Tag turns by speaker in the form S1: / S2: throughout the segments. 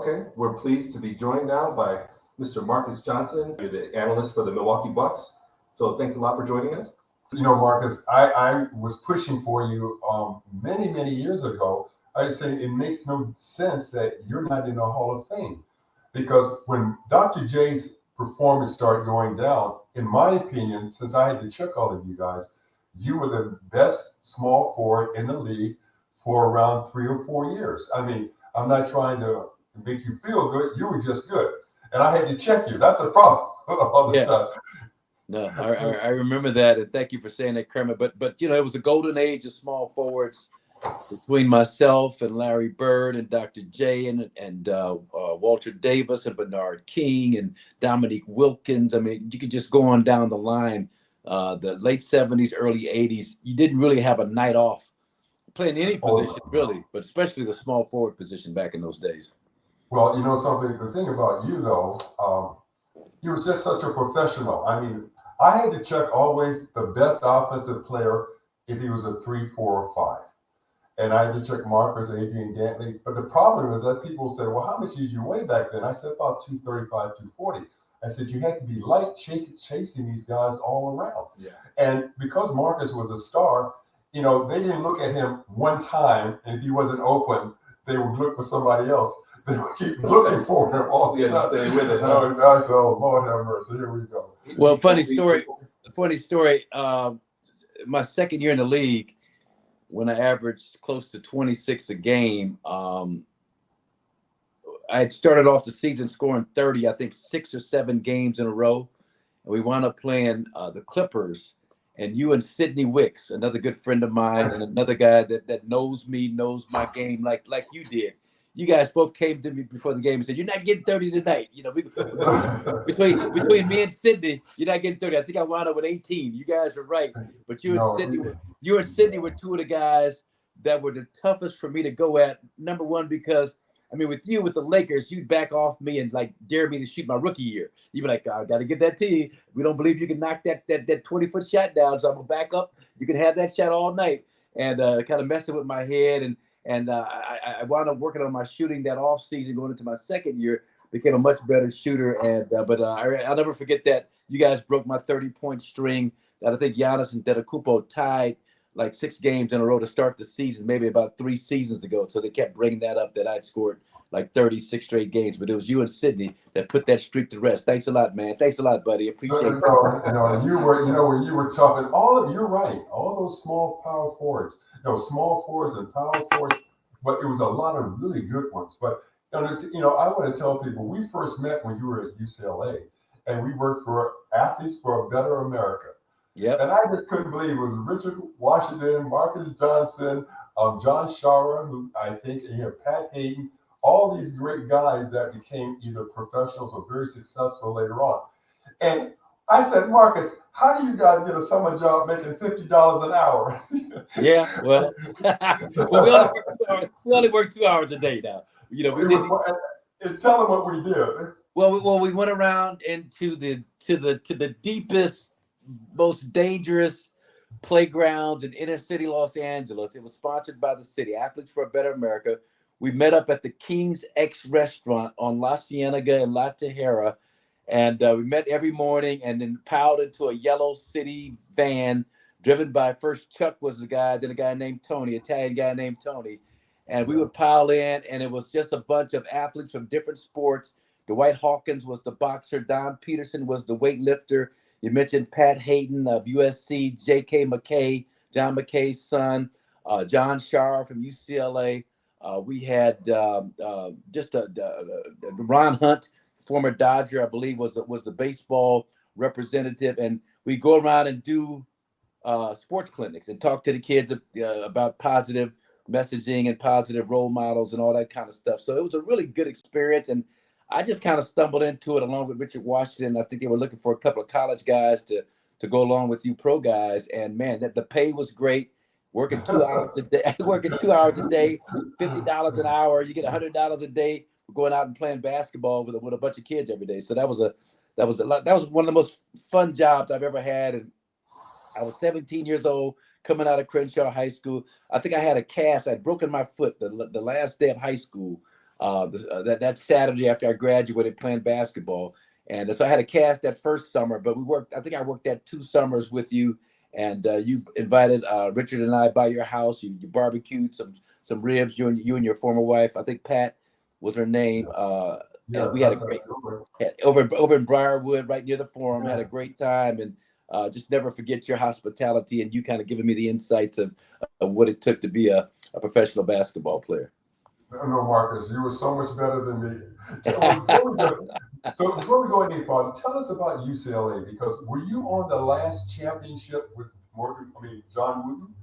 S1: Okay, we're pleased to be joined now by Mr. Marques Johnson. You're the analyst for the Milwaukee Bucks. So thanks a lot for joining us.
S2: Marcus, I was pushing for you many years ago. I was saying it makes no sense that you're not in the Hall of Fame because when Dr. J's performance started going down, in my opinion, since I had to check all of you guys, you were the best small forward in the league for around 3 or 4 years. I mean, I'm not trying to make you feel good. You were just good. And I had to check you. That's a problem all the time.
S3: No, I remember that, and thank you for saying that, Kermit. But it was a golden age of small forwards between myself and Larry Bird and Dr. J and Walter Davis and Bernard King and Dominique Wilkins. I mean, you could just go on down the line. The late 70s, early 80s, you didn't really have a night off playing any position, really, but especially the small forward position back in those days.
S2: Well, you know something, the thing about you, though, you were just such a professional. I mean, I had to check always the best offensive player if he was a 3, 4, or 5. And I had to check Marcus, Adrian Dantley. But the problem is that people say, well, how much did you weigh back then? I said about 235, 240. I said, you had to be light chasing these guys all around.
S1: Yeah.
S2: And because Marcus was a star, they didn't look at him one time. And if he wasn't open, they would look for somebody else. They would keep looking for him all the time.
S1: Stay with it.
S2: Oh, gosh, oh, Lord have mercy. Here we go.
S3: Well, funny story. My second year in the league, when I averaged close to 26 a game, I had started off the season scoring 30, I think 6 or 7 games in a row. And we wound up playing the Clippers. And you and Sidney Wicks, another good friend of mine, and another guy that knows my game like you did. You guys both came to me before the game and said, "You're not getting 30 tonight." Between me and Sidney, you're not getting 30. I think I wound up with 18. You guys are right, but you and Sidney were two of the guys that were the toughest for me to go at. Number one, because with the Lakers, you'd back off me and like dare me to shoot my rookie year. You'd be like, "I got to get that to you. We don't believe you can knock that 20-foot shot down, so I'm gonna back up. You can have that shot all night," and kind of messing with my head and I wound up working on my shooting that off season, going into my second year, became a much better shooter. But I'll never forget that you guys broke my 30-point string that I think Giannis and Antetokounmpo tied like 6 games in a row to start the season, maybe about 3 seasons ago. So they kept bringing that up that I'd scored like 36 straight games. But it was you and Sidney that put that streak to rest. Thanks a lot, man. Thanks a lot, buddy. Appreciate it.
S2: You were tough, and you're right. All those small power forwards. Small forwards and power forwards, but it was a lot of really good ones. But I want to tell people we first met when you were at UCLA, and we worked for Athletes for a Better America.
S3: Yep.
S2: And I just couldn't believe it was Richard Washington, Marques Johnson, John Shara, who I think, Pat Hayden, all these great guys that became either professionals or very successful later on. And I said, Marcus, how do you guys get a summer job making $50 an hour?
S3: Yeah, well, we only work 2 hours a day now.
S2: Tell them what we did.
S3: Well, we went around into the deepest, most dangerous playgrounds in inner city Los Angeles. It was sponsored by the city, Athletes for a Better America. We met up at the King's X restaurant on La Cienega and La Tejera. And we met every morning and then piled into a yellow city van driven by, first Chuck was the guy, then a guy named Tony, Italian guy named Tony. And we would pile in, and it was just a bunch of athletes from different sports. Dwight Hawkins was the boxer. Don Peterson was the weightlifter. You mentioned Pat Hayden of USC, J.K. McKay, John McKay's son, John Shara from UCLA. We had Ron Hunt, former Dodger, I believe, was the baseball representative, and we go around and do sports clinics and talk to the kids about positive messaging and positive role models and all that kind of stuff. So it was a really good experience, and I just kind of stumbled into it along with Richard Washington. I think they were looking for a couple of college guys to go along with you pro guys, and man, that the pay was great. Working 2 hours a day, $50 an hour. You get $100 a day for going out and playing basketball with a bunch of kids every day. So that was one of the most fun jobs I've ever had. And I was 17 years old, coming out of Crenshaw High School. I think I had a cast. I'd broken my foot the last day of high school. that Saturday after I graduated playing basketball. And so I had a cast that first summer, but I think I worked that 2 summers with you, and you invited Richard and I by your house. You barbecued some ribs, you and your former wife, I think Pat was her name. And we had a great over in Briarwood, right near the Forum. Had a great time, and just never forget your hospitality and you kind of giving me the insights of what it took to be a professional basketball player.
S2: No, Marcus, you were so much better than me. Before we go any farther, tell us about UCLA, because were you on the last championship with John Wooden?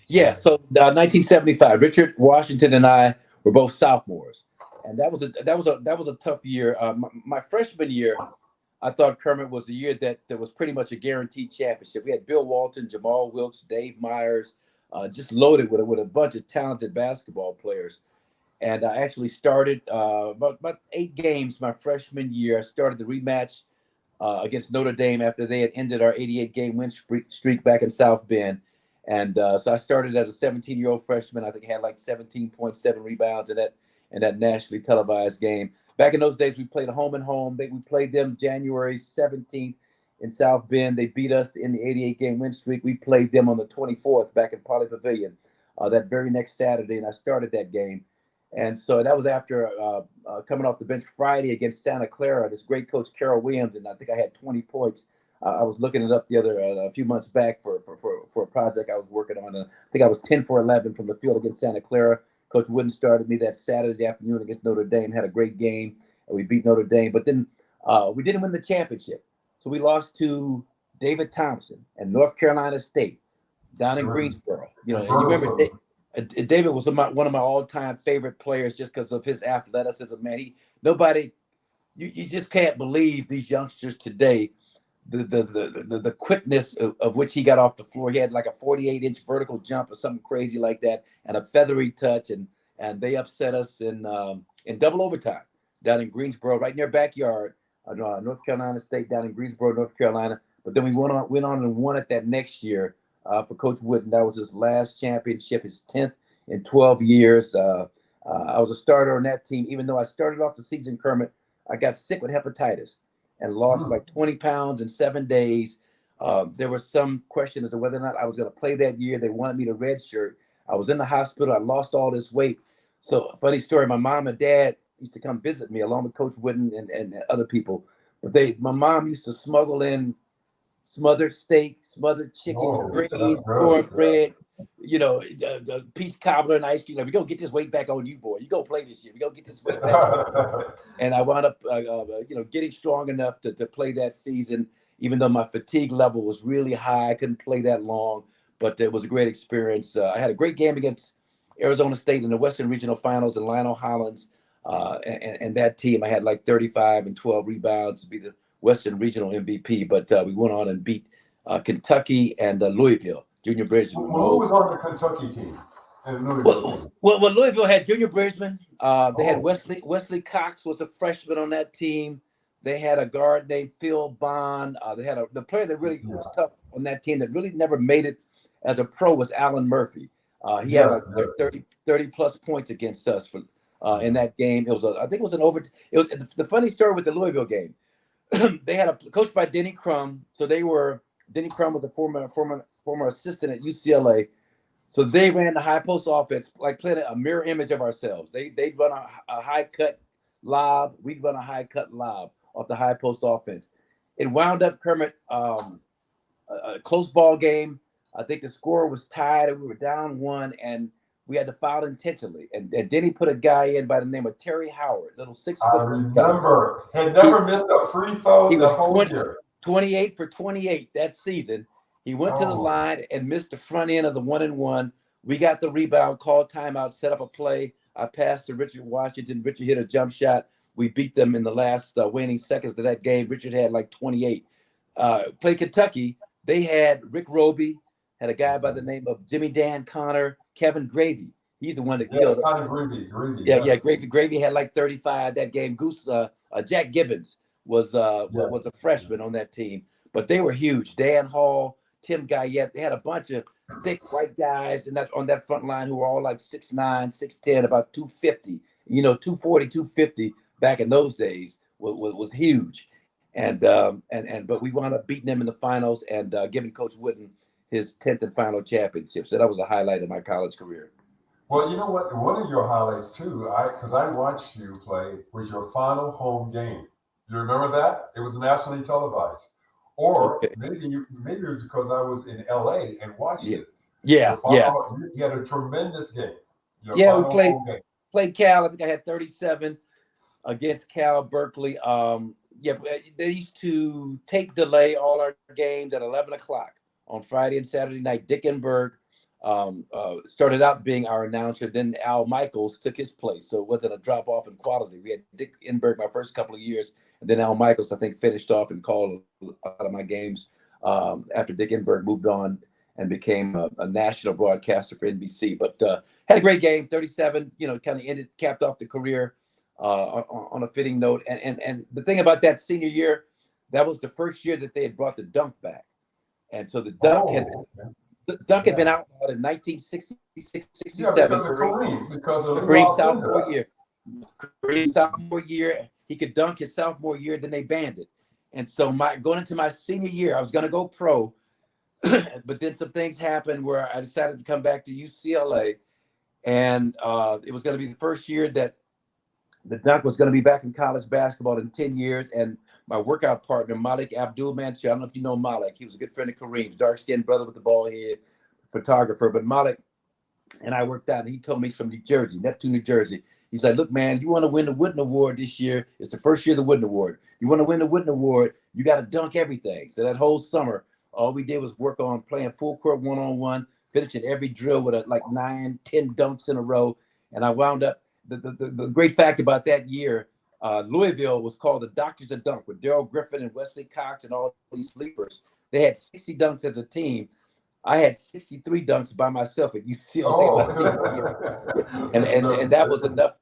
S3: Yeah, so 1975, Richard Washington and I were both sophomores, and that was a tough year. My freshman year, I thought Kermit was a year that was pretty much a guaranteed championship. We had Bill Walton, Jamal Wilkes, Dave Myers, just loaded with a bunch of talented basketball players. And I actually started about 8 games my freshman year. I started the rematch against Notre Dame after they had ended our 88-game win streak back in South Bend. And so I started as a 17-year-old freshman. I think I had like 17.7 rebounds in that nationally televised game. Back in those days, we played home and home. We played them January 17th in South Bend. They beat us in the 88-game win streak. We played them on the 24th back in Poly Pavilion that very next Saturday, and I started that game. And so that was after coming off the bench Friday against Santa Clara, this great coach, Carol Williams, and I think I had 20 points. I was looking it up a few months back for a project I was working on. And I think I was 10 for 11 from the field against Santa Clara. Coach Wooden started me that Saturday afternoon against Notre Dame, had a great game, and we beat Notre Dame. But then we didn't win the championship. So we lost to David Thompson and North Carolina State down in Greensboro. You remember David was one of my all-time favorite players just because of his athleticism, man. You just can't believe these youngsters today, the quickness of which he got off the floor. He had like a 48-inch vertical jump or something crazy like that, and a feathery touch, and they upset us in double overtime down in Greensboro, right in their backyard, North Carolina State down in Greensboro, North Carolina. But then we went on and won it that next year. For Coach Wooden, that was his last championship, his 10th in 12 years. I was a starter on that team. Even though I started off the season, Kermit, I got sick with hepatitis and lost like 20 pounds in 7 days. There was some question as to whether or not I was going to play that year. They wanted me to redshirt. I was in the hospital. I lost all this weight. So, funny story, my mom and dad used to come visit me along with Coach Wooden and other people. But my mom used to smuggle in smothered steak, smothered chicken, greens, cornbread, peach cobbler and ice cream. Like, we gonna get this weight back on you, boy. You gonna play this year. We gonna get this weight back. And I wound up, getting strong enough to play that season, even though my fatigue level was really high. I couldn't play that long, but it was a great experience. I had a great game against Arizona State in the Western Regional Finals, and Lionel Hollins and that team. I had like 35 and 12 rebounds to be the Western Regional MVP, but we went on and beat Kentucky and Louisville, Junior Bridgman.
S2: Who was on the Kentucky team? And
S3: Louisville Louisville had Junior Bridgman. They had Wesley Cox was a freshman on that team. They had a guard named Phil Bond. They had the player that really was tough on that team that really never made it as a pro was Alan Murphy. He had like 30 plus points against us in that game. I think it was an over. It was the funny story with the Louisville game. They had a coach by Denny Crum. So Denny Crum was a former assistant at UCLA. So they ran the high post offense, like playing a mirror image of ourselves. They'd run a high cut lob. We'd run a high cut lob off the high post offense. It wound up, Kermit, a close ball game. I think the score was tied and we were down 1, and we had to foul intentionally. And Denny put a guy in by the name of Terry Howard, little 6 foot.
S2: I remember. Had never missed a free throw the whole year.
S3: 28 for 28 that season. He went to the line and missed the front end of the 1-and-1. We got the rebound, called timeout, set up a play. I passed to Richard Washington. Richard hit a jump shot. We beat them in the last waning seconds of that game. Richard had like 28. Played Kentucky. They had Rick Roby, had a guy by the name of Jimmy Dan Connor, Kevin Gravy. He's the one that killed it. Gravy had like 35 that game. Jack Gibbons was a freshman on that team, but they were huge. Dan Hall, Tim Guyette. They had a bunch of thick white guys on that front line who were all like 6'9", 6'10", about 250. 240, 250 back in those days was huge. But we wound up beating them in the finals and giving Coach Wooden his 10th and final championship. So that was a highlight of my college career.
S2: Well, you know what? One of your highlights too, because I watched you play, was your final home game. You remember that? It was nationally televised. Or
S3: Okay.
S2: maybe it was because I was in LA and watched it.
S3: Yeah.
S2: You had a tremendous game.
S3: We played Cal. I think I had 37 against Cal Berkeley. They used to tape delay all our games at 11 o'clock on Friday and Saturday night. Dick Enberg started out being our announcer. Then Al Michaels took his place. So it wasn't a drop off in quality. We had Dick Enberg my first couple of years. And then Al Michaels, I think, finished off and called a lot of my games after Dick Enberg moved on and became a national broadcaster for NBC. But had a great game, 37, kind of capped off the career on a fitting note. And the thing about that senior year, that was the first year that they had brought the dunk back. And so the dunk had been outlawed in 1966, 67.
S2: Because of
S3: Kareem's sophomore year. Kareem's sophomore year, he could dunk his sophomore year, then they banned it. And so going into my senior year, I was going to go pro, but then some things happened where I decided to come back to UCLA, and it was going to be the first year that the dunk was going to be back in college basketball in 10 years. And my workout partner, Malik Abdul-Mansur, I don't know if you know Malik. He was a good friend of Kareem's, dark-skinned brother with the bald head, photographer. But Malik and I worked out, and he told me he's from New Jersey, Neptune, New Jersey. He's like, look, man, you want to win the Wooden Award this year. It's the first year of the Wooden Award. You want to win the Wooden Award, you got to dunk everything. So that whole summer, all we did was work on playing full court one-on-one, finishing every drill with like 9, 10 dunks in a row. And I wound up, the great fact about that year, Louisville was called the Doctors of Dunk with Darrell Griffin and Wesley Cox and all these sleepers. They had 60 dunks as a team. I had 63 dunks by myself at UCLA. And that was enough.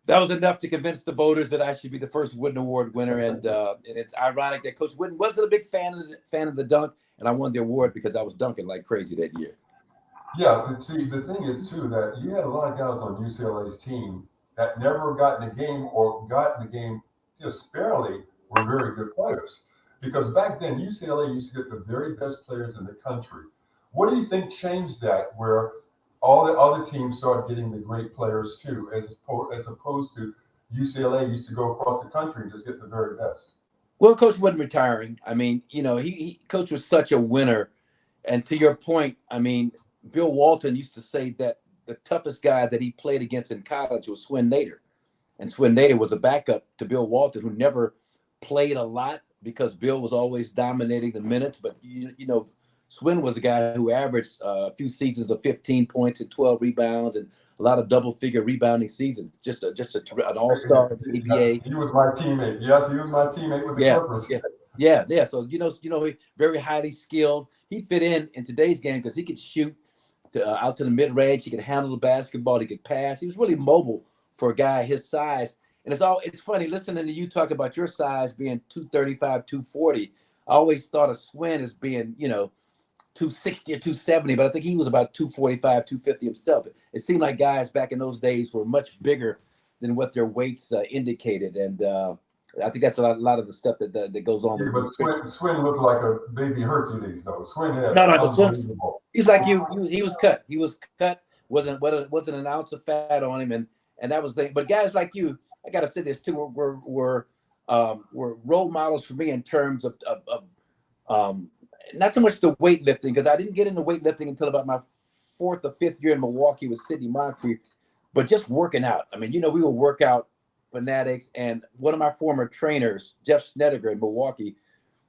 S3: That was enough to convince the voters that I should be the first Wooden Award winner. And it's ironic that Coach Wooden wasn't a big fan of the dunk, and I won the award because I was dunking like crazy that year.
S2: Yeah, see, the thing is too that you had a lot of guys on UCLA's team that never got in the game or got in the game just barely were very good players. Because back then UCLA used to get the very best players in the country. What do you think changed that, where all the other teams started getting the great players too, as opposed to UCLA used to go across the country and just get the very best?
S3: Well, Coach wasn't retiring. I mean, Coach was such a winner. And to your point, I mean, Bill Walton used to say that the toughest guy that he played against in college was Swin Nader. And Swin Nader was a backup to Bill Walton, who never played a lot because Bill was always dominating the minutes. But, Swin was a guy who averaged a few seasons of 15 points and 12 rebounds and a lot of double-figure rebounding seasons. Just an all-star in the ABA.
S2: He was my teammate. Yes, he was my teammate with the Clippers.
S3: Yeah. So very highly skilled. He fit in today's game because he could shoot out to the mid-range. He could handle the basketball. He could pass. He was really mobile for a guy his size. And it's funny listening to you talk about your size being 235, 240. I always thought of Swin as being 260 or 270, but I think he was about 245, 250 himself. It seemed like guys back in those days were much bigger than what their weights indicated, and I think that's a lot of the stuff that goes on.
S2: Yeah, but Swin looked like a baby Hercules, though. Swin had
S3: unbelievable. He's like you. He was cut. He was cut. Wasn't an ounce of fat on him, and that was the thing. But guys like you, I gotta say this too, were role models for me in terms of not so much the weightlifting, because I didn't get into weightlifting until about my 4th or 5th year in Milwaukee with Sidney Moncrief, but just working out. I mean, we were workout fanatics, and one of my former trainers, Jeff Snedeker in Milwaukee,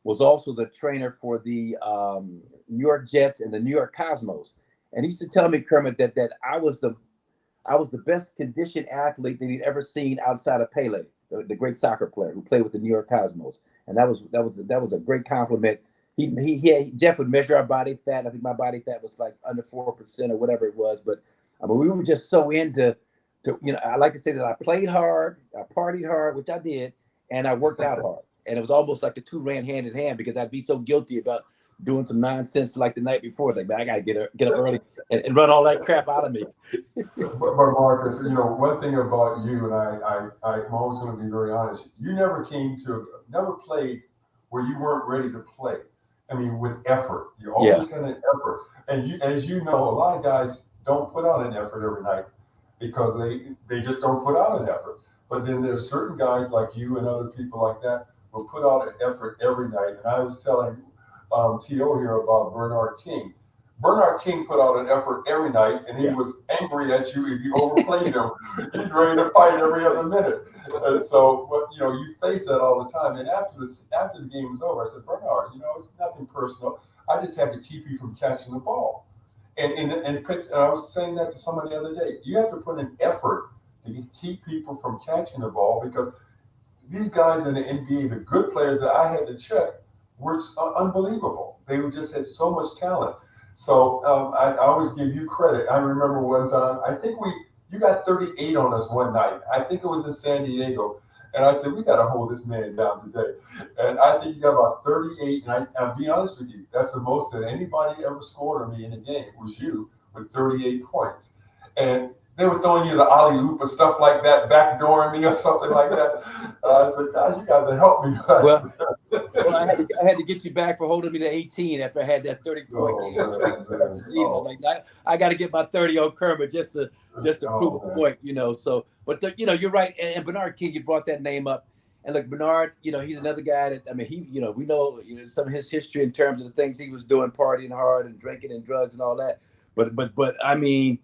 S3: was also the trainer for the New York Jets and the New York Cosmos. And he used to tell me, Kermit, that I was the best conditioned athlete that he'd ever seen outside of Pele, the great soccer player who played with the New York Cosmos. And that was a great compliment. Jeff would measure our body fat. I think my body fat was like under 4% or whatever it was. But we were just so into, I like to say that I played hard, I partied hard, which I did, and I worked out hard. And it was almost like the two ran hand in hand because I'd be so guilty about doing some nonsense like the night before. It's like, man, I got to get up early. and run all that crap out of me.
S2: But Marcus, one thing about you, and I'm always going to be very honest. You never played where you weren't ready to play. I mean, with effort. You always had an effort. And as you know, a lot of guys don't put out an effort every night because they just don't put out an effort. But then there's certain guys like you and other people like that will put out an effort every night. And I was telling T.O. here about Bernard King. Bernard King put out an effort every night, and he was angry at you if you overplayed him. He's ready to fight every other minute. And so, you face that all the time. And after the game was over, I said, Bernard, it's nothing personal. I just have to keep you from catching the ball. And I was saying that to somebody the other day. You have to put an effort to keep people from catching the ball because these guys in the NBA, the good players that I had to check, were unbelievable. They just had so much talent. So I always give you credit. I remember one time, I think you got 38 on us one night. I think it was in San Diego. And I said, we got to hold this man down today. And I think you got about 38. And I'll be honest with you, that's the most that anybody ever scored on me in a game was you with 38 points. And they were throwing you the alley-oop or stuff like that, backdooring me or something like that. I said, guys, you got to help me.
S3: Well, I had to get you back for holding me to 18 after I had that 30-point game the season. I got to get my 30 on Kermit just to prove a point, So, but you're right. And Bernard King, you brought that name up. And look, Bernard, he's another guy that we know some of his history in terms of the things he was doing, partying hard and drinking and drugs and all that. But I mean,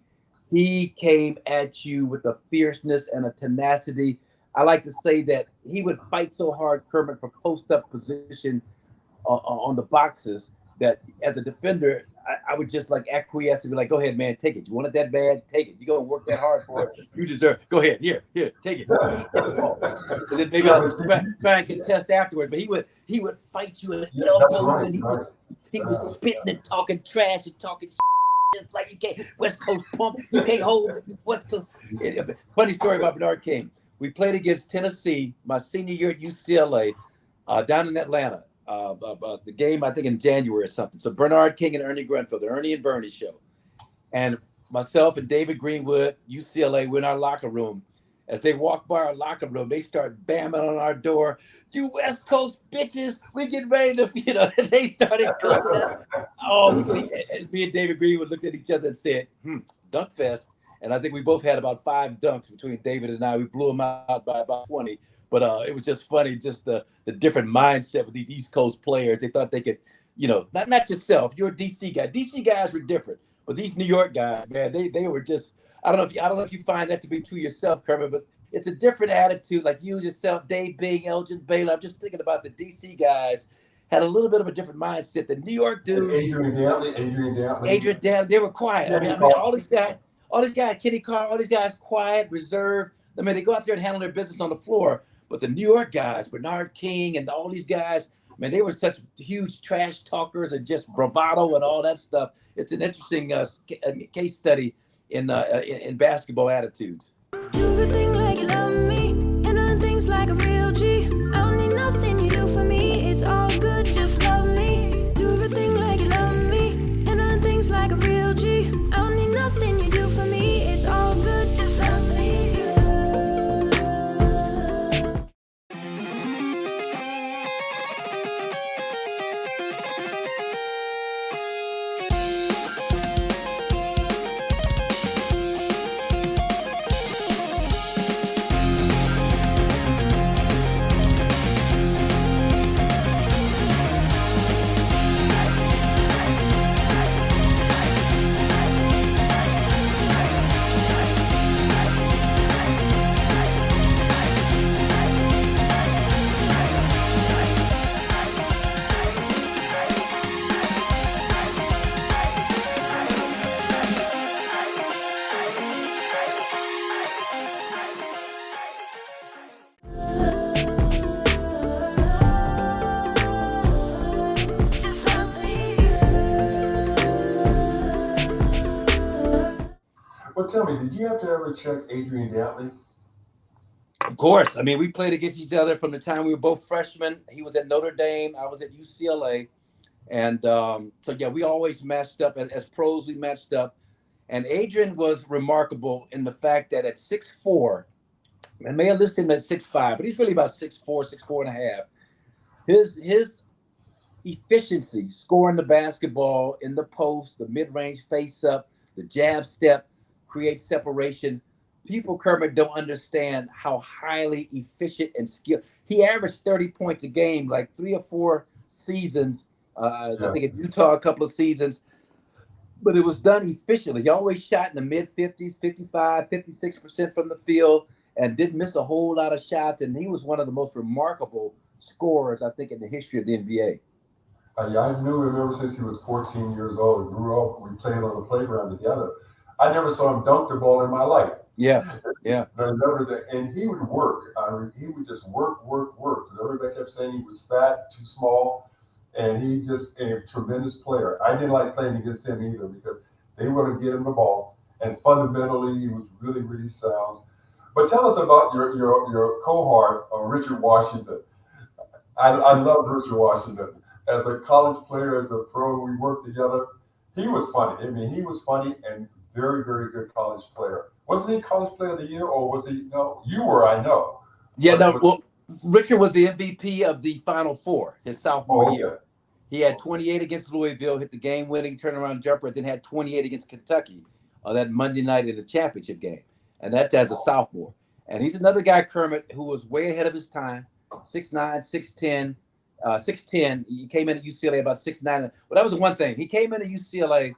S3: he came at you with a fierceness and a tenacity. I like to say that he would fight so hard, Kermit, for post-up position on the boxes that as a defender, I would just like acquiesce and be like, go ahead, man, take it. You want it that bad? Take it. You're going to work that hard for it. You deserve it. Go ahead. Here, take it. Get the ball. And then maybe I'll try and contest afterwards. But he would fight you at the elbow,
S2: right,
S3: and he was spitting and talking trash and talking it's like you can't West Coast pump. You can't hold West Coast. Funny story about Bernard King. We played against Tennessee my senior year at UCLA down in Atlanta. The game, I think, in January or something. So Bernard King and Ernie Grunfeld, the Ernie and Bernie show. And myself and David Greenwood, UCLA, we're in our locker room. As they walk by our locker room, they start bamming on our door. You West Coast bitches, we get ready to, they started cussing out. Me and David Greenwood looked at each other and said, dunk fest. And I think we both had about 5 dunks between David and I. We blew them out by about 20. But it was just funny, just the different mindset with these East Coast players. They thought they could, not yourself. You're a DC guy. DC guys were different. But these New York guys, man, they were just, I don't know if you find that to be true yourself, Kermit, but it's a different attitude. Like you yourself, Dave Bing, Elgin Baylor. I'm just thinking about the DC guys had a little bit of a different mindset. The New York dude, Adrian Dantley, they were quiet. I mean, all these guys, Kenny Carr, all these guys quiet, reserved. I mean, they go out there and handle their business on the floor. But the New York guys, Bernard King and all these guys, man, they were such huge trash talkers and just bravado and all that stuff. It's an interesting case study in basketball attitudes.
S4: Do everything like you love me, and other things like a real G. I don't need nothing you do for me. It's all good, just love me. Do everything like you love me, and other things like a real G. I don't need nothing you do for me. It's all good, just love me.
S2: Well, tell me, did you have to ever check Adrian Dantley?
S3: Of course. I mean, we played against each other from the time we were both freshmen. He was at Notre Dame. I was at UCLA. And we always matched up. As pros, we matched up. And Adrian was remarkable in the fact that at 6'4", and may have listed him at 6'5", but he's really about 6'4", 6'4 and a half. His efficiency, scoring the basketball in the post, the mid-range face-up, the jab step, create separation. People, Kermit, don't understand how highly efficient and skilled. He averaged 30 points a game, like 3 or 4 seasons. I think in Utah, a couple of seasons. But it was done efficiently. He always shot in the mid-50s, 55, 56% from the field, and didn't miss a whole lot of shots. And he was one of the most remarkable scorers, I think, in the history of the NBA.
S2: I knew him ever since he was 14 years old. Grew up, we played on the playground together. I never saw him dunk the ball in my life.
S3: Yeah.
S2: And he would work. He would just work. Everybody kept saying he was fat, too small, and he just a tremendous player. I didn't like playing against him either because they wouldn't get him the ball. And fundamentally, he was really, really sound. But tell us about your cohort, Richard Washington. I loved Richard Washington. As a college player, as a pro, we worked together. He was funny. I mean, he was funny and very, very good college player. Wasn't he College Player of the Year, or was he? No, you were, I know.
S3: Yeah, no. Well, Richard was the MVP of the Final Four his sophomore year. He had 28 against Louisville, hit the game-winning turnaround jumper, then had 28 against Kentucky on that Monday night in the championship game, and that's as a sophomore. And he's another guy, Kermit, who was way ahead of his time. 6'9", 6'10", 6'10". He came in at UCLA about 6'9". Well, that was the one thing. He came into UCLA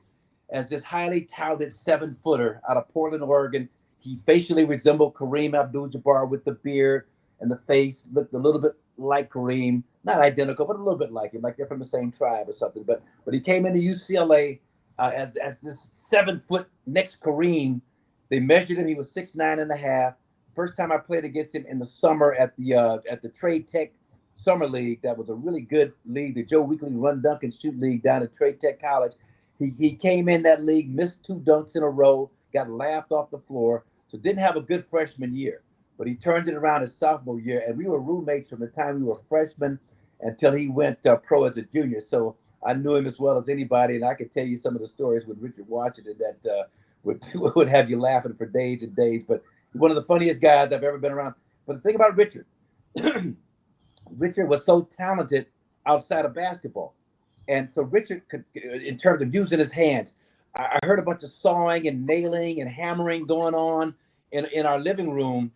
S3: as this highly touted 7-footer out of Portland, Oregon. He facially resembled Kareem Abdul-Jabbar with the beard and the face, looked a little bit like Kareem, not identical, but a little bit like him, like they're from the same tribe or something. But he came into UCLA as this 7-foot next Kareem. They measured him. He was 6'9" and a half. First time I played against him in the summer at the Trade Tech Summer League. That was a really good league, the Joe Weekly Run Dunk and Shoot League down at Trade Tech College. He came in that league, missed 2 dunks in a row, got laughed off the floor, so didn't have a good freshman year. But he turned it around his sophomore year, and we were roommates from the time we were freshmen until he went pro as a junior. So I knew him as well as anybody, and I could tell you some of the stories with Richard Washington that would have you laughing for days and days. But one of the funniest guys I've ever been around. But the thing about Richard, Richard was so talented outside of basketball. And so Richard could, in terms of using his hands, I heard a bunch of sawing and nailing and hammering going on in our living room.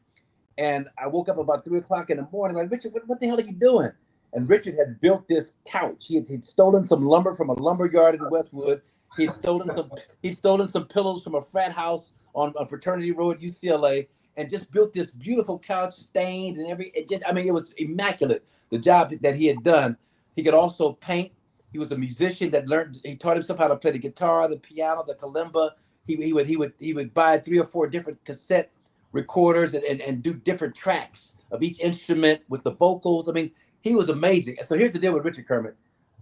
S3: And I woke up about 3 o'clock in the morning, like, Richard, what the hell are you doing? And Richard had built this couch. He'd stolen some lumber from a lumber yard in Westwood. He'd stolen some pillows from a frat house on Fraternity Road at UCLA, and just built this beautiful couch, stained and it was immaculate, the job that he had done. He could also paint. He was a musician that he taught himself how to play the guitar, the piano, the kalimba. He would buy 3 or 4 different cassette recorders and do different tracks of each instrument with the vocals. I mean, he was amazing. So here's the deal with Richard, Kermit.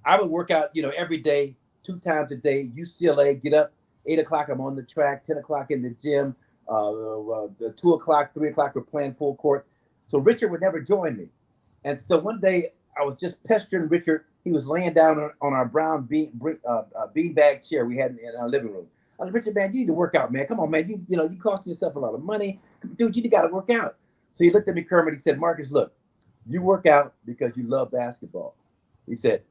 S3: I would work out, every day, 2 times a day, UCLA, get up, 8 o'clock, I'm on the track, 10 o'clock in the gym, 2 o'clock, 3 o'clock, we're playing full court. So Richard would never join me. And so one day I was just pestering Richard. He was laying down on our brown beanbag chair we had in our living room. I was like, Richard, man, you need to work out, man. Come on, man. You costing yourself a lot of money. Dude, you got to work out. So he looked at me, Kermit. He said, Marcus, look, you work out because you love basketball. He said,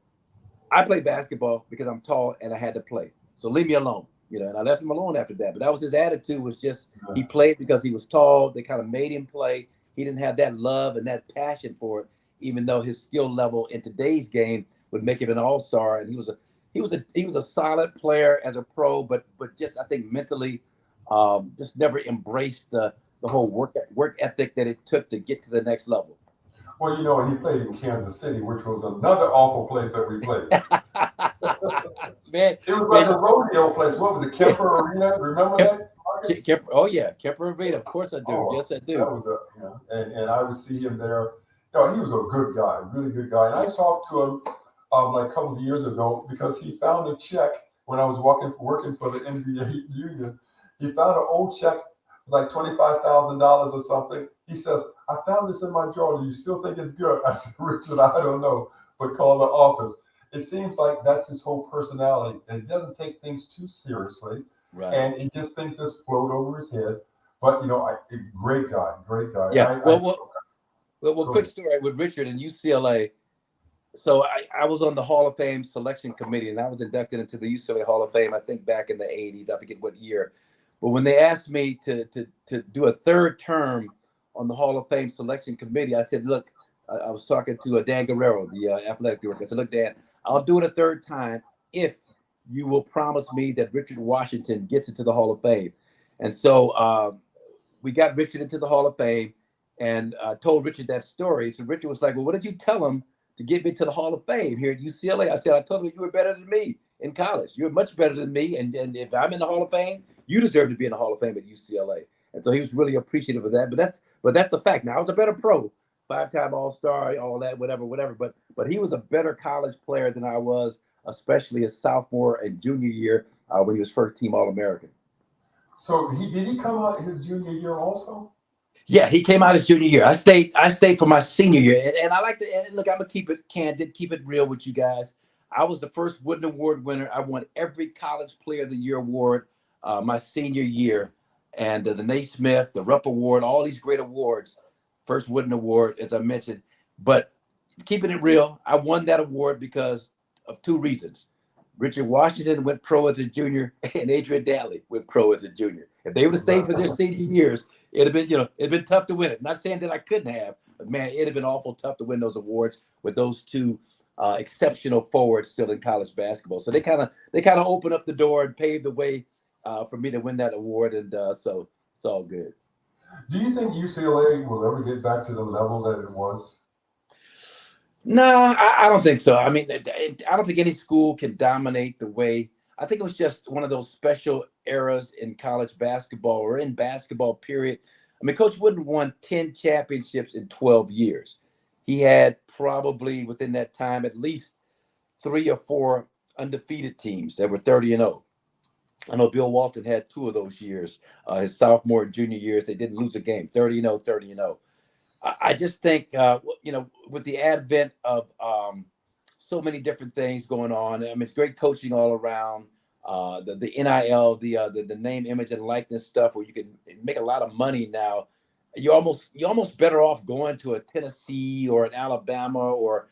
S3: I play basketball because I'm tall and I had to play. So leave me alone. And I left him alone after that. But that was his attitude, was just he played because he was tall. They kind of made him play. He didn't have that love and that passion for it, even though his skill level in today's game would make him an all-star. And he was a solid player as a pro, but just, I think, mentally just never embraced the whole work ethic that it took to get to the next level.
S2: Well, and he played in Kansas City, which was another awful place that we played.
S3: Man,
S2: it was like a rodeo place. What was it, Kemper Arena? Remember that?
S3: Kemper, oh yeah, Kemper Arena. Of course I do. Yes, I do.
S2: That was and I would see him there. He was a good guy, really good guy. And I talked to him like a couple of years ago because he found a check when I was working for the NBA union. He found an old check, like $25,000 or something. He says, I found this in my drawer. Do you still think it's good? I said, Richard, I don't know, but call the office. It seems like that's his whole personality. And he doesn't take things too seriously.
S3: Right.
S2: And it just things just float over his head. But great guy, great guy.
S3: Yeah. Well, quick story with Richard in UCLA. So I was on the Hall of Fame selection committee, and I was inducted into the UCLA Hall of Fame, I think back in the 80s. I forget what year. But when they asked me to do a third term on the Hall of Fame selection committee, I said, look, I was talking to Dan Guerrero, the athletic director. I said, look, Dan, I'll do it a third time if you will promise me that Richard Washington gets into the Hall of Fame. And so we got Richard into the Hall of Fame, and told Richard that story. So Richard was like, well, what did you tell him to get me to the Hall of Fame here at UCLA? I said, I told him you were better than me in college. You're much better than me. And if I'm in the Hall of Fame, you deserve to be in the Hall of Fame at UCLA. And so he was really appreciative of that. But that's the fact. Now, I was a better pro, 5-time All-Star, all that, whatever. But he was a better college player than I was, especially his sophomore and junior year when he was first team All-American.
S2: So did he come out his junior year also?
S3: Yeah, he came out his junior year. I stayed for my senior year, and I like to. And look, I'm gonna keep it candid, keep it real with you guys. I was the first Wooden Award winner. I won every College Player of the Year award my senior year, and the Naismith, the Rupp Award, all these great awards. First Wooden Award, as I mentioned. But keeping it real, I won that award because of two reasons. Richard Washington went pro as a junior, and Adrian Dantley went pro as a junior. If they would have stayed for their senior years, it'd have been tough to win it. Not saying that I couldn't have, but man, it'd have been awful tough to win those awards with those two exceptional forwards still in college basketball. So they kind of opened up the door and paved the way for me to win that award, and so it's all good.
S2: Do you think UCLA will ever get back to the level that it was?
S3: No, I don't think so. I mean, I don't think any school can dominate the way. I think it was just one of those special eras in college basketball or in basketball, period. I mean, Coach Wooden won 10 championships in 12 years. He had probably within that time at least 3 or 4 undefeated teams that were 30-0. I know Bill Walton had 2 of those years, his sophomore and junior years. They didn't lose a game, 30-0, 30-0. I just think, with the advent of so many different things going on, I mean, it's great coaching all around. The NIL, the name, image, and likeness stuff, where you can make a lot of money now. You're almost better off going to a Tennessee or an Alabama or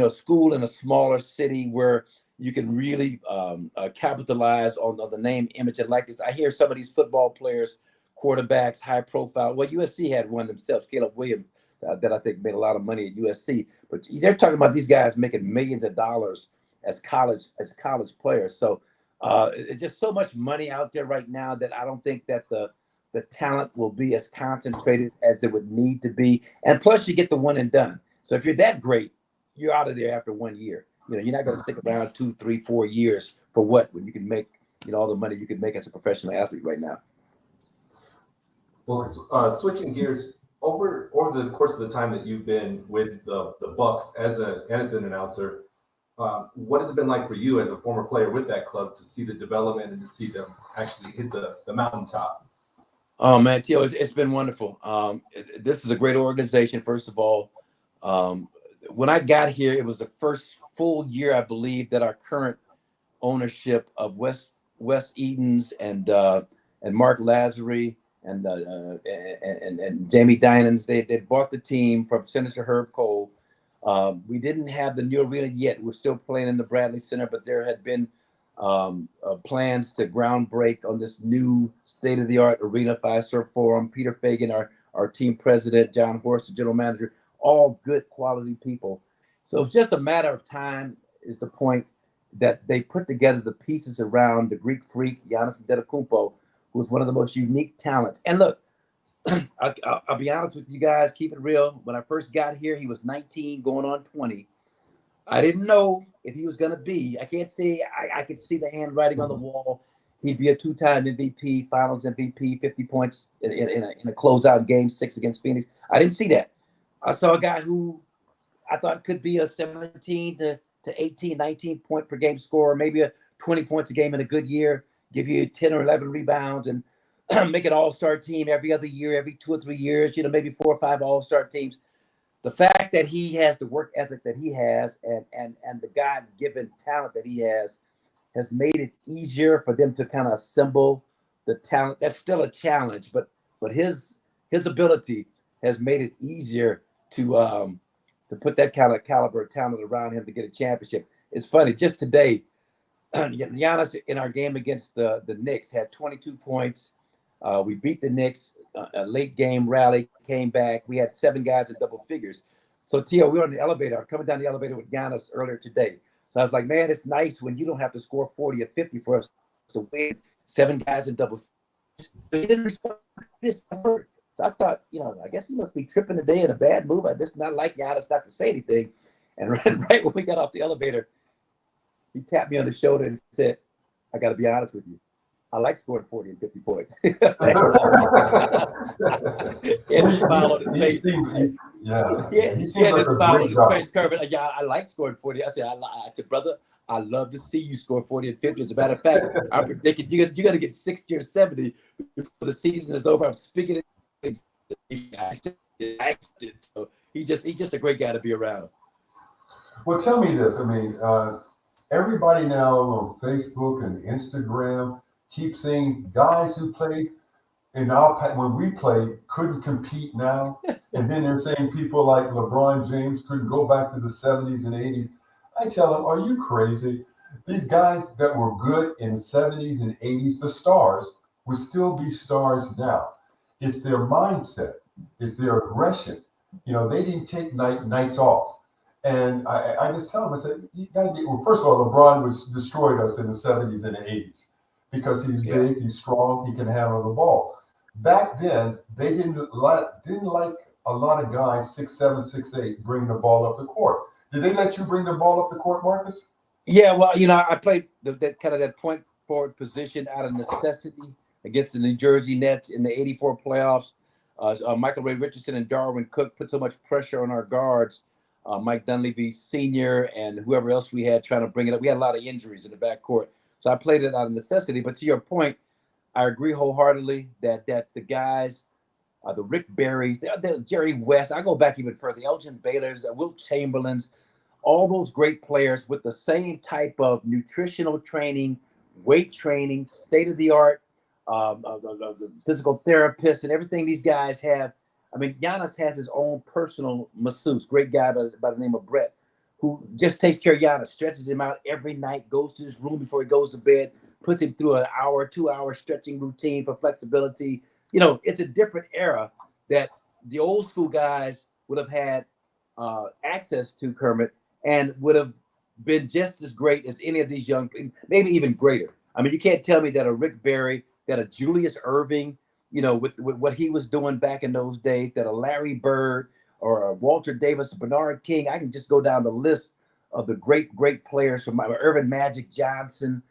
S3: school in a smaller city where you can really capitalize on the name, image, and likeness. I hear some of these football players, quarterbacks, high profile. Well, USC had one themselves, Caleb Williams, that I think made a lot of money at USC. But they're talking about these guys making millions of dollars as college players. So it's just so much money out there right now that I don't think that the talent will be as concentrated as it would need to be. And plus, you get the one and done. So if you're that great, you're out of there after 1 year. You're not going to stick around 2, 3, 4 years for what, when you can make all the money you can make as a professional athlete right now.
S1: Well, switching gears, over the course of the time that you've been with the Bucks as an announcer, what has it been like for you as a former player with that club to see the development and to see them actually hit the mountaintop?
S3: Oh man, T.O, it's been wonderful. This is a great organization. First of all, when I got here, it was the first full year, I believe, that our current ownership of Wes Edens and Mark Lazary and Jamie Dinans, they bought the team from Senator Herb Cole. We didn't have the new arena yet. We're still playing in the Bradley Center, but there had been plans to groundbreak on this new state-of-the-art arena, Fiserv Forum. Peter Fagan, our team president, John Horst, the general manager, all good quality people. So it's just a matter of time, is the point, that they put together the pieces around the Greek freak, Giannis Antetokounmpo, who's one of the most unique talents. And look, I'll be honest with you guys, keep it real. When I first got here, he was 19 going on 20. I didn't know if he was going to be. I can't say I could see the handwriting on the wall. He'd be a 2-time MVP, Finals MVP, 50 points in a closeout Game 6 against Phoenix. I didn't see that. I saw a guy who I thought could be a 17 to 18, 19 point per game scorer, maybe a 20 points a game in a good year, give you 10 or 11 rebounds, and make an all-star team every other year, every 2 or 3 years, maybe 4 or 5 all-star teams. The fact that he has the work ethic that he has and the God-given talent that he has, has made it easier for them to kind of assemble the talent. That's still a challenge, but his ability has made it easier to put that kind of caliber of talent around him to get a championship. It's funny, just today, Giannis in our game against the Knicks had 22 points. We beat the Knicks, a late game rally, came back. We had 7 guys in double figures. So, T.O., we were on the elevator, coming down the elevator with Giannis earlier today. So I was like, man, it's nice when you don't have to score 40 or 50 for us to win. 7 guys in double figures. But he didn't respond to this word. So I thought, I guess he must be tripping today in a bad mood. I just not like Giannis not to say anything. And right when we got off the elevator, he tapped me on the shoulder and said, I got to be honest with you. I like scoring 40 and 50 points. And he smiled on his face.
S2: He
S3: had this smile on his face, Kermit. Yeah, I like scoring 40. I said, brother, I love to see you score 40 and 50. As a matter of fact, I'm predicting you're going to get 60 or 70 before the season is over. I'm speaking to so he's just a great guy to be around.
S2: Well, tell me this. I mean, everybody now on Facebook and Instagram keep saying guys who played when we played couldn't compete now. And then they're saying people like LeBron James couldn't go back to the 70s and 80s. I tell them, are you crazy? These guys that were good in the 70s and 80s, the stars, would still be stars now. It's their mindset. It's their aggression. They didn't take nights off. And I just tell them, I said, you got to get, well, first of all, LeBron destroyed us in the 70s and the 80s because he's big, he's strong, he can handle the ball. Back then, they didn't like a lot of guys 6'7", 6'8" bring the ball up the court. Did they let you bring the ball up the court, Marcus?
S3: Yeah, well, I played that point forward position out of necessity against the New Jersey Nets in the '84 playoffs. Michael Ray Richardson and Darwin Cook put so much pressure on our guards. Mike Dunleavy Sr. and whoever else we had trying to bring it up. We had a lot of injuries in the backcourt. So I played it out of necessity. But to your point, I agree wholeheartedly that the guys, the Rick Barrys, the Jerry West, I go back even further, the Elgin Baylors, Wilt Chamberlains, all those great players with the same type of nutritional training, weight training, state-of-the-art, the physical therapists and everything these guys have. I mean, Giannis has his own personal masseuse, great guy by the name of Brett, who just takes care of Giannis, stretches him out every night, goes to his room before he goes to bed, puts him through an hour, 2-hour stretching routine for flexibility. It's a different era that the old school guys would have had access to, Kermit, and would have been just as great as any of these young, maybe even greater. I mean, you can't tell me that a Rick Barry, that a Julius Erving, with what he was doing back in those days, that a Larry Bird or a Walter Davis, Bernard King, I can just go down the list of the great players from Irvin Magic Johnson.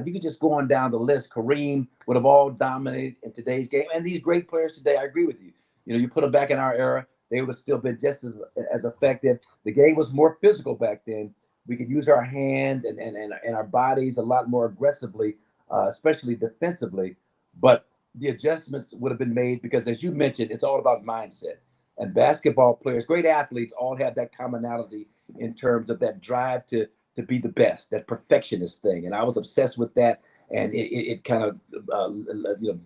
S3: You could just go on down the list. Kareem would have all dominated in today's game. And these great players today, I agree with you. You put them back in our era, they would have still been just as effective. The game was more physical back then. We could use our hand and our bodies a lot more aggressively, especially defensively. But the adjustments would have been made because, as you mentioned, it's all about mindset. And basketball players, great athletes, all have that commonality in terms of that drive to be the best, that perfectionist thing. And I was obsessed with that, and it kind of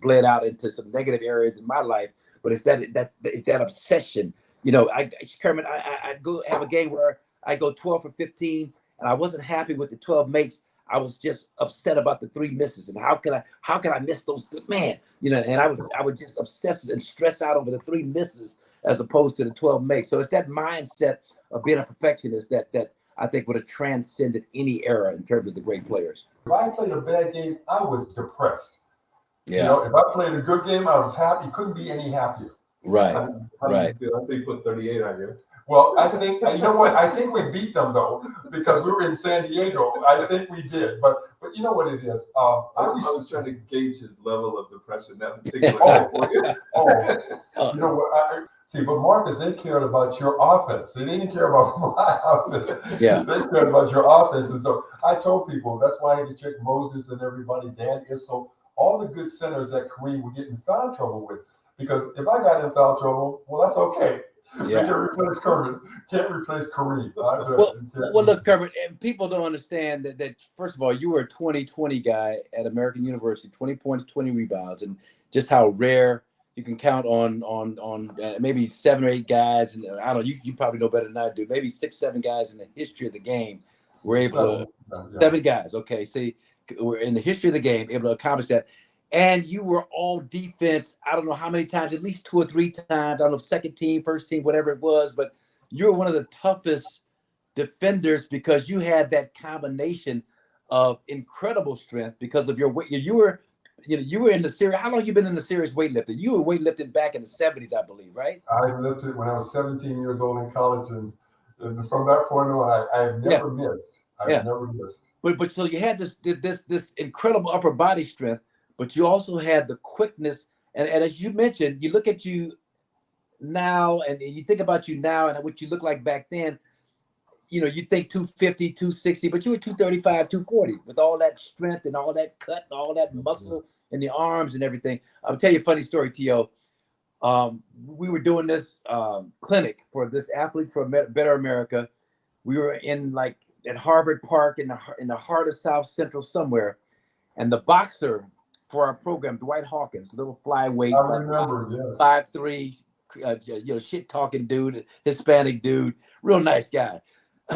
S3: bled out into some negative areas in my life. But it's that obsession. Kermit, I'd go have a game where I go 12 for 15, and I wasn't happy with the 12 makes. I was just upset about the 3 misses, and how can I miss those? Man, and I would just obsess and stress out over the 3 misses as opposed to the 12 makes. So it's that mindset of being a perfectionist that I think would have transcended any era in terms of the great players.
S2: If I played a bad game, I was depressed.
S3: Yeah.
S2: If I played a good game, I was happy. Couldn't be any happier.
S3: Right.
S1: I think you put 38 on you.
S2: Well, I think, you know what? I think we beat them, though, because we were in San Diego. I think we did. But you know what it is? I
S1: was trying to gauge his level of depression. That particular
S2: you know what? See, but Marcus, they cared about your offense. They didn't care about my offense.
S3: Yeah.
S2: They cared about your offense. And so I told people, that's why I had to check Moses and everybody, Dan Issel, all the good centers that Kareem would get in foul trouble with. Because if I got in foul trouble, well, that's okay. They
S3: Yeah.
S2: can't replace Kermit. Can't replace Kareem.
S3: Well, look, Kermit, and people don't understand that first of all, you were a 20-20 guy at American University, 20 points, 20 rebounds, and just how rare you can count on maybe 7 or 8 guys, and I don't know, you probably know better than I do. Maybe 6, 7 guys in the history of the game were able to 7 guys. Okay, see, we're in the history of the game able to accomplish that. And you were all defense. I don't know how many times, at least 2 or 3 times. I don't know if second team, first team, whatever it was, but you were one of the toughest defenders because you had that combination of incredible strength because of your weight. You were in the series. How long you been in the serious weightlifting? You were weightlifting back in the 70s, I believe, right?
S2: I lifted when I was 17 years old in college, and from that point on, I've never missed. I've never missed.
S3: But so you had this incredible upper body strength, but you also had the quickness. And as you mentioned, you look at you now and you think about you now and what you look like back then. You know, you think 250, 260, but you were 235, 240 with all that strength and all that cut and all that muscle in the arms and everything. I'll tell you a funny story, T.O. We were doing this clinic for this athlete for Better America. We were in at Harvard Park in the heart of South Central somewhere. And the boxer for our program, Dwight Hawkins, little flyweight,
S2: I remember,
S3: 5'3", shit talking dude, Hispanic dude, real nice guy.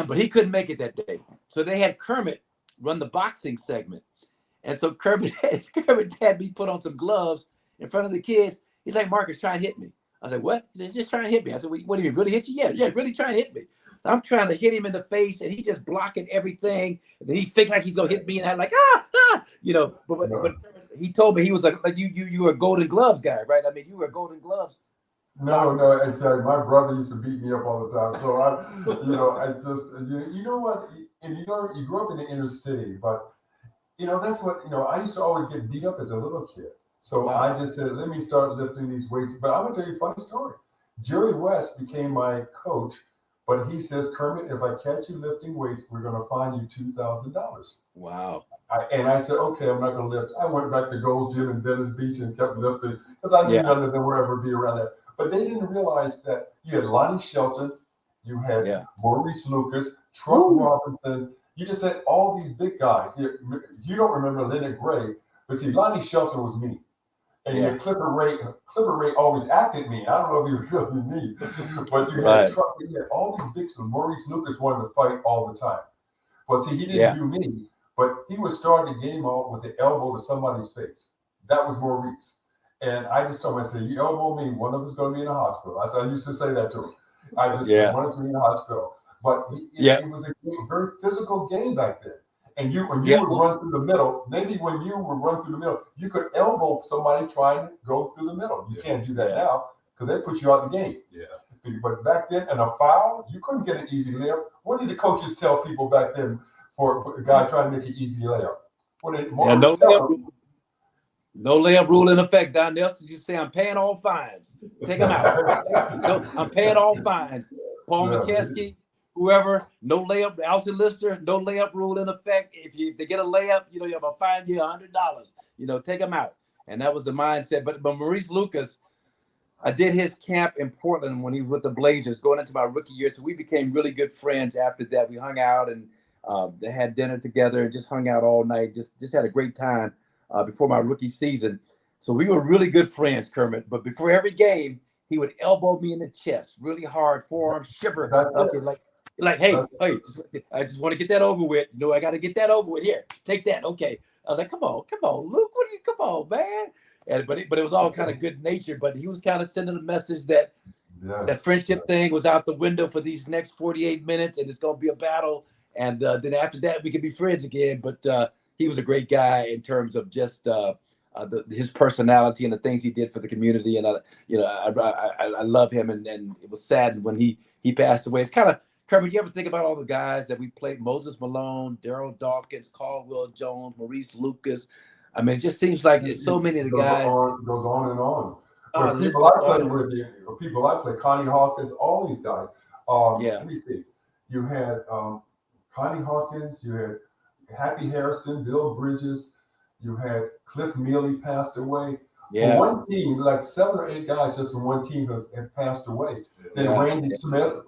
S3: But he couldn't make it that day. So they had Kermit run the boxing segment. And so Kermit had me put on some gloves in front of the kids. He's like, Marcus, try and hit me. I was like, what? He's just trying to hit me. I said, what do you mean, really hit you? Yeah, really trying to hit me. I'm trying to hit him in the face, and he just blocking everything. And then he think like he's gonna hit me, and I'm like, but he told me he was like you were a Golden Gloves guy, right? I mean, you were a Golden Gloves.
S2: No, exactly. My brother used to beat me up all the time. So you know what? And you grew up in the inner city, but that's what I used to always get beat up as a little kid. So I just said, let me start lifting these weights. But I'm gonna tell you a funny story. Jerry West became my coach. But he says, Kermit, if I catch you lifting weights, we're going to fine you $2,000.
S3: Wow.
S2: And I said, okay, I'm not going to lift. I went back to Gold's Gym in Venice Beach and kept lifting because I knew none of them would ever be around there. But they didn't realize that you had Lonnie Shelton, you had Maurice Lucas, Trump Robinson. You just had all these big guys. You don't remember Leonard Gray, but see, Lonnie Shelton was me. And Clifford Ray always acted me. I don't know if he was really me, but you had all these big ones. Maurice Lucas wanted to fight all the time. But see, he didn't do me, but he would start the game off with the elbow to somebody's face. That was Maurice. And I just told him, I said, you elbow me, one of us is going to be in the hospital. I used to say that to him. I just said, one of us will be in the hospital. But it was a very physical game back then. And when you would run through the middle, maybe when you would run through the middle, you could elbow somebody trying to go through the middle. You can't do that now because they put you out the game. Yeah. But back then, in a foul, you couldn't get an easy layup. What did the coaches tell people back then for a guy trying to make an easy layup?
S3: No layup rule in effect. Don Nelson just say, I'm paying all fines. Take them out. No, I'm paying all fines. Paul McKeskey. Whoever, no layup, Alton Lister, no layup rule in effect. If they get a layup, you have a fine you $100. Take them out. And that was the mindset. But Maurice Lucas, I did his camp in Portland when he was with the Blazers going into my rookie year. So we became really good friends after that. We hung out and they had dinner together and just hung out all night. Just had a great time before my rookie season. So we were really good friends, Kermit. But before every game, he would elbow me in the chest, really hard, forearm, shiver. Hey, I just want to get that over with. I got to get that over with. Here, take that. Okay. I was like, come on, Luke. Come on, man. But it was all kind of good natured. But he was kind of sending a message that that friendship thing was out the window for these next 48 minutes, and it's going to be a battle. And then after that, we could be friends again. But he was a great guy in terms of just his personality and the things he did for the community. And I love him. And it was sad when he passed away. It's kind of, Kermit, you ever think about all the guys that we played? Moses Malone, Daryl Dawkins, Caldwell Jones, Maurice Lucas. I mean, it just seems like there's so many of the guys.
S2: Goes on and on. People I played with, people I played, Connie Hawkins, all these guys. Let me see. You had Connie Hawkins, you had Happy Harrison, Bill Bridges, you had Cliff Mealy passed away.
S3: Yeah.
S2: One team, like 7 or 8 guys just from one team have passed away. Then
S3: Yeah.
S2: Randy Smith,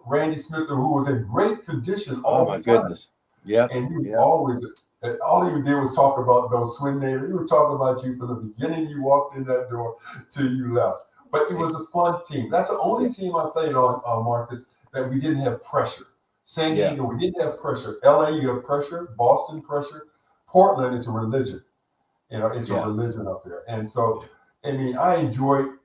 S2: who was in great condition
S3: Oh
S2: all
S3: my
S2: the time.
S3: goodness. Yep.
S2: And he was
S3: Yep.
S2: always, and all he did was talk about those swing nails. He was talking about you from the beginning you walked in that door till you left. But it was a fun team. That's the only team I played on, Marcus, that we didn't have pressure. San Diego, we didn't have pressure. LA, you have pressure. Boston, pressure. Portland, it's a religion. You know, it's a religion up there. And so, I mean, I enjoyed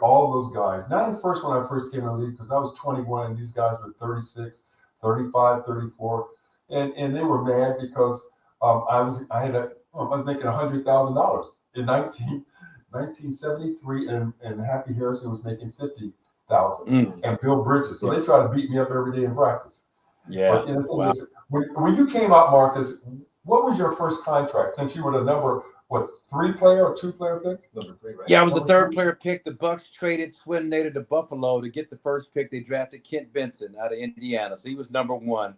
S2: all those guys. Not at first when I first came in the league, because I was 21 and these guys were 36, 35, 34. And they were mad because I was making $100,000 in 1973, and Happy Harrison was making $50,000, and Bill Bridges. So they tried to beat me up every day in practice.
S3: Yeah.
S2: But
S3: Wow.
S2: when you came out, Marcus, what was your first contract? Since you were the number 3-player or 2-player pick?
S1: Number 3, right?
S3: Yeah, I was the third player pick. The Bucks traded Swin Nader to Buffalo to get the first pick. They drafted Kent Benson out of Indiana, so he was number 1.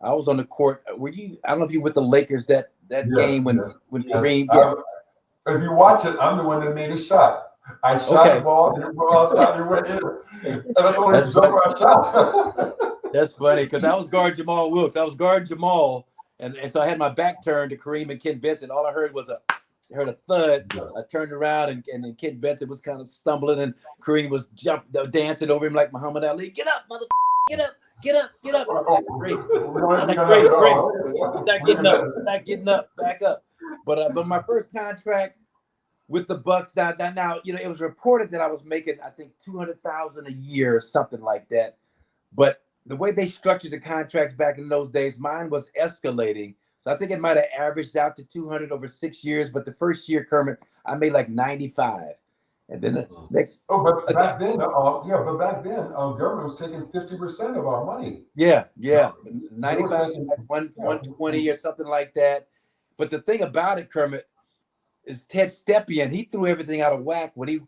S3: I was on the court. Were you? I don't know if you were with the Lakers that game when Kareem. Yeah.
S2: If you watch it, I'm the one that made a shot. I shot the ball and it went outside and it went in. And that's the only jumper I shot.
S3: That's funny because I was guarding Jamal Wilkes. I was guarding Jamal, and so I had my back turned to Kareem and Kent Benson. All I heard was a thud. I turned around and then Kent Benson was kind of stumbling, and Kareem was dancing over him like Muhammad Ali. Get up, mother! Get up! Get up! Get up! Great! Great! Not getting up! Back up! But my first contract with the Bucks now, you know, it was reported that I was making, I think, $200,000 a year or something like that. But the way they structured the contracts back in those days, mine was escalating. So I think it might have averaged out to 200 over 6 years. But the first year, Kermit, I made like 95. And then the next.
S2: Oh, but back then, government was taking 50% of our money.
S3: Yeah. 95, like 120 or something like that. But the thing about it, Kermit, is Ted Stepien. He threw everything out of whack when he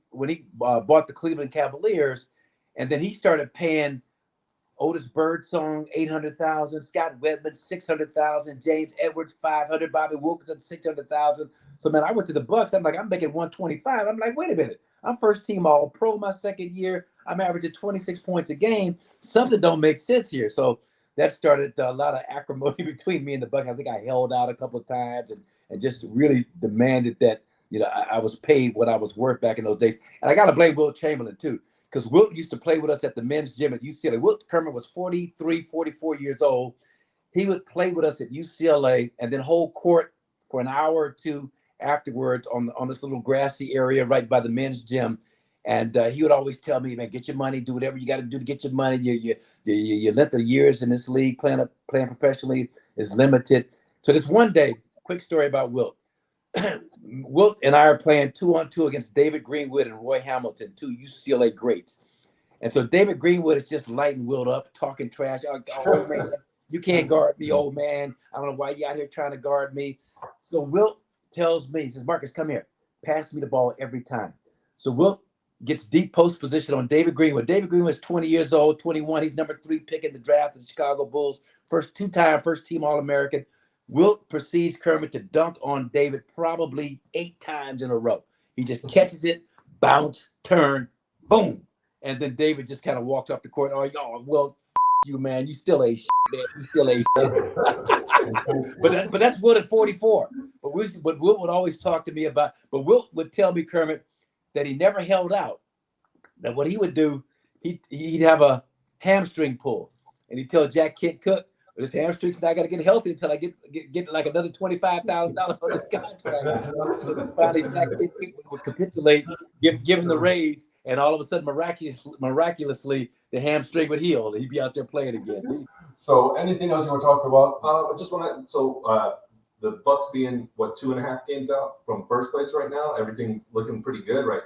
S3: bought the Cleveland Cavaliers, and then he started paying Otis Birdsong $800,000, Scott Wedman $600,000, James Edwards $500,000, Bobby Wilkinson $600,000. So man, I went to the Bucks. I'm making $125. I'm like, wait a minute. I'm first team All Pro my second year. I'm averaging 26 points a game. Something don't make sense here. So that started a lot of acrimony between me and the Bucks. I think I held out a couple of times and just really demanded that, you know, I was paid what I was worth back in those days. And I got to blame Wilt Chamberlain too, because Wilt used to play with us at the men's gym at UCLA. Wilt Kermit was 43, 44 years old. He would play with us at UCLA and then hold court for an hour or two afterwards on this little grassy area right by the men's gym. And he would always tell me, man, get your money, do whatever you got to do to get your money. You let the years in this league playing professionally is limited. So this one day, quick story about Wilt. Wilt and I are playing 2-on-2 against David Greenwood and Roy Hamilton, 2 UCLA greats. And so David Greenwood is just lighting Wilt up, talking trash. Oh man, you can't guard me, old man. I don't know why you out here trying to guard me. So Wilt tells me, he says, Marcus, come here. Pass me the ball every time. So Wilt gets deep post position on David Greenwood. David Greenwood is 20 years old, 21. He's number 3 pick in the draft of the Chicago Bulls. Two-time first team All-American. Wilt proceeds, Kermit, to dunk on David probably 8 times in a row. He just catches it, bounce, turn, boom. And then David just kind of walks off the court. Oh, Wilt, you, man. You still ain't shit, man. You still ain't shit. But that's Wilt at 44. But Wilt would always talk to me about, but Wilt would tell me, Kermit, that he never held out. That what he would do, he'd have a hamstring pull. And he'd tell Jack Kent Cook, but his hamstrings, and I got to get healthy until I get like another $25,000 on this contract. Finally, Jack Kent would capitulate, give him the raise, and all of a sudden, miraculously, the hamstring would heal, and he'd be out there playing again. See?
S2: So, anything else you want to talk about?
S1: I just want to. The Bucks being 2.5 games out from first place right now, everything looking pretty good, right?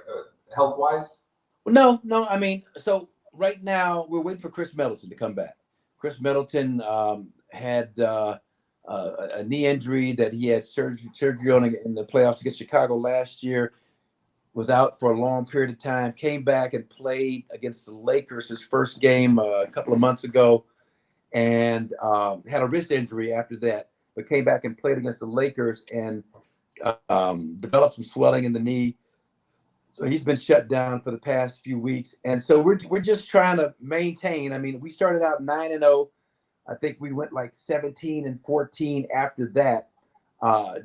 S1: Health wise.
S3: No. I mean, so right now we're waiting for Chris Middleton to come back. Chris Middleton had a knee injury that he had surgery on in the playoffs against Chicago last year. Was out for a long period of time. Came back and played against the Lakers his first game a couple of months ago, and had a wrist injury after that. But came back and played against the Lakers and developed some swelling in the knee. So he's been shut down for the past few weeks. And so we're just trying to maintain. I mean, we started out 9-0. I think we went like 17-14 after that,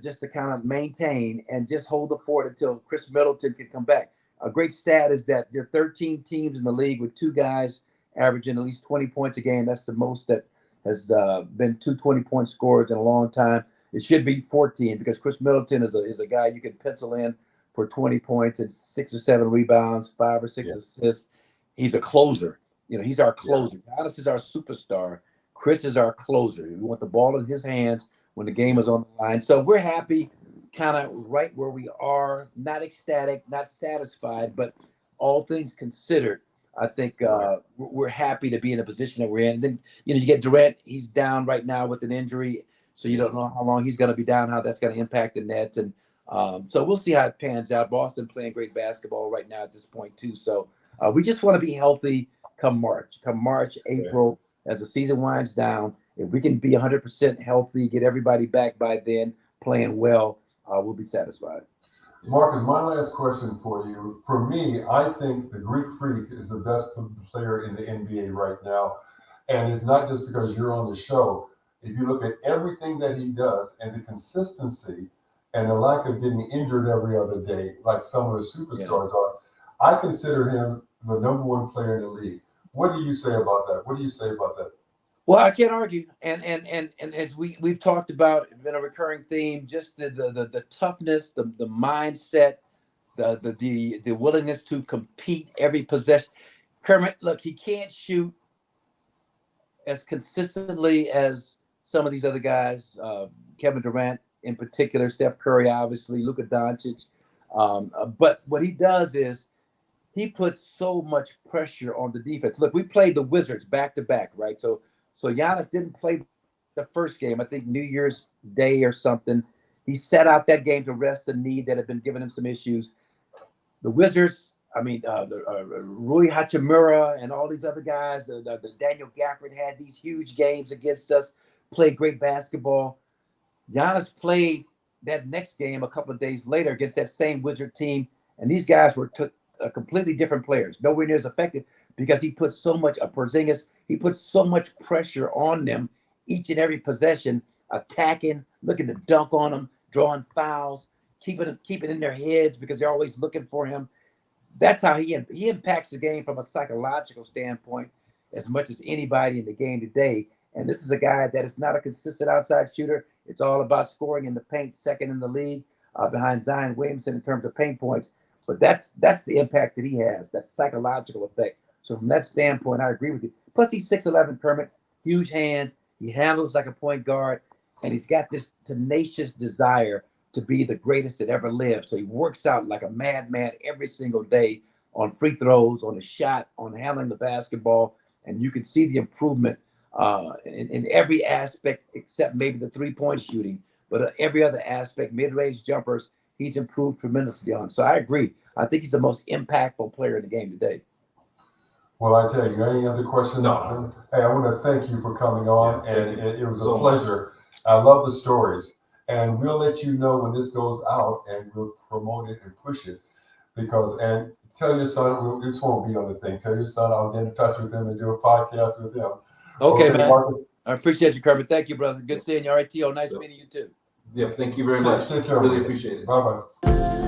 S3: just to kind of maintain and just hold the fort until Chris Middleton can come back. A great stat is that there are 13 teams in the league with 2 guys averaging at least 20 points a game. That's the most that has been 2 20-point scorers in a long time. It should be 14 because Chris Middleton is a guy you can pencil in for 20 points and 6 or 7 rebounds, 5 or 6 assists. He's a closer. You know, he's our closer. Giannis is our superstar. Chris is our closer. We want the ball in his hands when the game is on the line. So we're happy kind of right where we are, not ecstatic, not satisfied, but all things considered, I think we're happy to be in the position that we're in. And then, you know, you get Durant, he's down right now with an injury, so you don't know how long he's going to be down, how that's going to impact the Nets. And so we'll see how it pans out. Boston playing great basketball right now at this point too. So we just want to be healthy come March, April, as the season winds down. If we can be 100% healthy, get everybody back by then, playing well, we'll be satisfied.
S2: Marcus, my last question for you. For me, I think the Greek Freak is the best player in the NBA right now. And it's not just because you're on the show. If you look at everything that he does and the consistency and the lack of getting injured every other day, like some of the superstars are, I consider him the number 1 player in the league. What do you say about that?
S3: Well, I can't argue, and as we've talked about, it's been a recurring theme, just the toughness, the mindset, the willingness to compete every possession. Kermit, look, he can't shoot as consistently as some of these other guys, Kevin Durant in particular, Steph Curry, obviously, Luka Doncic. But what he does is he puts so much pressure on the defense. Look, we played the Wizards back to back, right? So Giannis didn't play the first game, I think New Year's Day or something. He sat out that game to rest a knee that had been giving him some issues. The Wizards, Rui Hachimura and all these other guys, the Daniel Gafford had these huge games against us, played great basketball. Giannis played that next game a couple of days later against that same Wizard team, and these guys were completely different players, nowhere near as effective because he put so much, Porzingis, he put so much pressure on them each and every possession, attacking, looking to dunk on them, drawing fouls, keeping in their heads because they're always looking for him. That's how he impacts the game from a psychological standpoint as much as anybody in the game today. And this is a guy that is not a consistent outside shooter. It's all about scoring in the paint, second in the league behind Zion Williamson in terms of paint points. But that's the impact that he has, that psychological effect. So from that standpoint, I agree with you. Plus, he's 6'11", Kermit, huge hands. He handles like a point guard, and he's got this tenacious desire to be the greatest that ever lived. So he works out like a madman every single day on free throws, on the shot, on handling the basketball, and you can see the improvement in every aspect except maybe the three-point shooting. But every other aspect, mid-range jumpers, he's improved tremendously on. So I agree. I think he's the most impactful player in the game today.
S2: Well, I tell you, any other questions?
S1: No.
S2: Hey, I want to thank you for coming on, and it was
S1: so
S2: a pleasure. I love the stories, and we'll let you know when this goes out, and we'll promote it and push it. And tell your son, this won't be on the thing. Tell your son I'll get in touch with him and do a podcast with him.
S3: Okay, man.
S2: Marcus?
S3: I appreciate you, Kermit. Thank you, brother. Good seeing you. All right, T.O. Nice meeting you too.
S1: Yeah, thank you very much.
S2: Take care.
S1: Really appreciate it.
S2: Bye-bye.